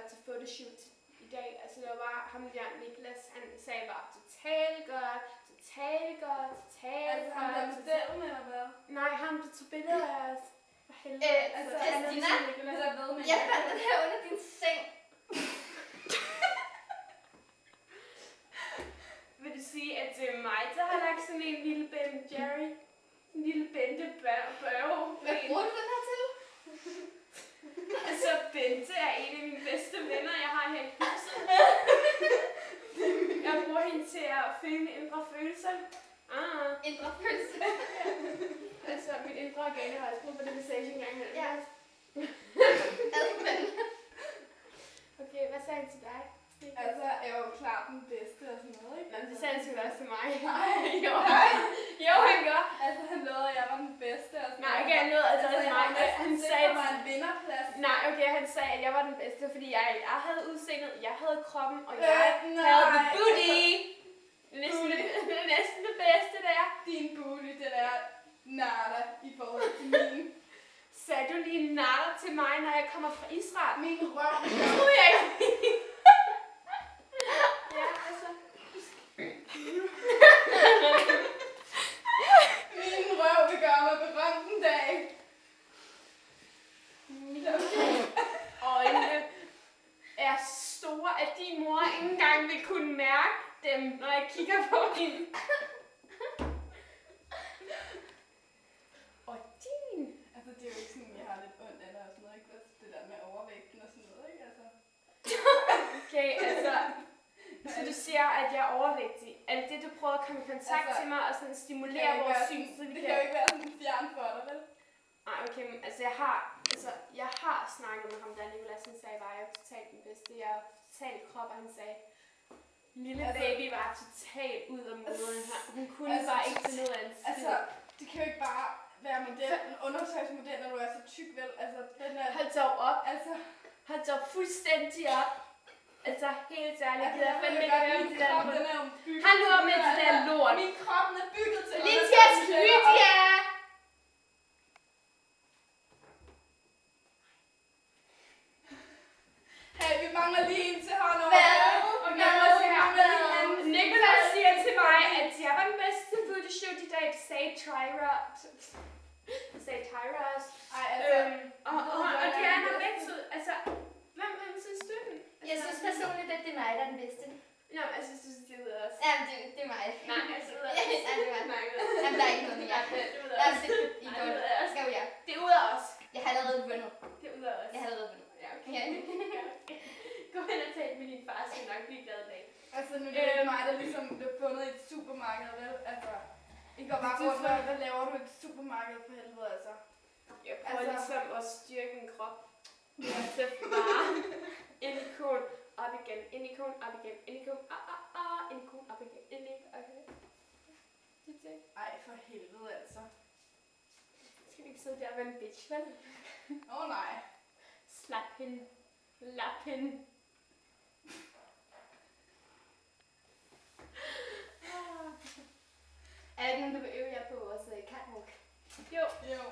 var til photoshoot i dag. Altså det var bare ham der, Niklas, han sagde bare totalt godt, totalt godt, totalt Altså ham der modellen eller hvad? Nej, ham der tog billeder af os. For helvede. Altså, han er Christina, ligesom Niklas. Eller hvad med Jeg fandt den her under din seng. Vil du sige, at det er mig, der har lagt sådan en lille Ben Jerry? En lille Bente Børge. Hvad bruger du den her til? Altså, Bente er en af mine bedste venner, jeg har her i huset. Jeg bruger hende til at finde indre følelser. Indre følelse. Altså, mit indre organ har også brug for det massage engang. Ja. Men Okay, hvad sagde han til dig? Altså, jeg er jo klart den bedste og sådan noget, ikke? Nå, det sagde han selvfølgelig også til mig. Nej, Jo, han gør. Altså, han lovede, at jeg var den bedste og sådan Nej, okay, han nåede altså til mig. Han sagde, mig en vinderplads. nej, okay, han sagde, at jeg var den bedste, fordi jeg havde udseendet, jeg havde kroppen, og jeg nej. havde the booty. Næsten det bedste der. Din booty, den er nada i forhold til min. Sagde du lige natter til mig, når jeg kommer fra Israel? Min røv. Det troede jeg ikke. Ja, altså. Min røv vil gøre mig berømt en dag. Mine øjne er store, at din mor ikke engang vil kunne mærke dem, når jeg kigger på hende. Og din. Altså, det er jo ikke sådan, jeg har lidt ondt af dig og sådan noget, ikke? Det der med overvægten og sådan noget, ikke? Altså. Okay, altså. Så du siger, at jeg er overvægtig. Er det det, du prøver at komme i kontakt til mig og sådan stimulere vores syn? Det kan jo ikke være sådan fjern for dig, vel? Nej, okay, men altså jeg har snakket med ham, der Nicolas, han sagde bare, at jeg var totalt den bedste. Jeg er totalt i krop, og han sagde, lille baby var totalt ud af moderen her. Hun kunne bare ikke finde ud af en skid. Altså, det kan jo ikke bare være en undersøgelsesmodel, når du er så tyk, vel? Altså, den der... Hold dog op. Altså, Hold dog fuldstændig op. Altså, helt ærligt, altså, jeg fandme ikke høre om det der krop, lort. den er jo bygget Hold nu op med det der lort. Min krop, den er bygget til Lydia! Hey, vi mangler lige en til hånd over. Okay, Nicolas siger til mig, at jeg var den bedste photoshoot i dag. Det sagde Tyra. Det sagde Tyra også. Ej, altså... Og Diana er væk ud. Altså, hvem synes du den? jeg synes personligt, at det er mig, der er den bedste. Jamen, altså, jeg synes, det er ud af os. Ja, det er mig. Nej, altså, ud af Ja, os. det er mig. Nej, ud af os. Jamen, der er ikke noget med jer. Det er ud Jeg af er os. simpelthen i Nej, dårlig. det er ud af os. Skal vi jer? Det er ud af os. Jeg har allerede vundet. Det er ud af os. Jeg har allerede vundet. Ja, okay. Ja. Gå hen og tale med din far, så skal nok blive glad i dag. Altså, nu er det ikke mig, der ligesom blev fundet i et supermarked, vel? Altså, I går bare rundt, og hvad laver du i et supermarked for helvede, altså? Jeg prøver ligesom at styrke min krop. Så bare ind i konen, op igen, ind i konen, op igen, ind i konen, ind i konen, op igen, ind i konen. Det. Ej, for helvede, altså. Skal vi ikke sidde der og være en bitch, vel? Nej. Slap hende. Lap hende. Er der ikke nogen, der vil øve jer på vores catwalk? Jo. Jo.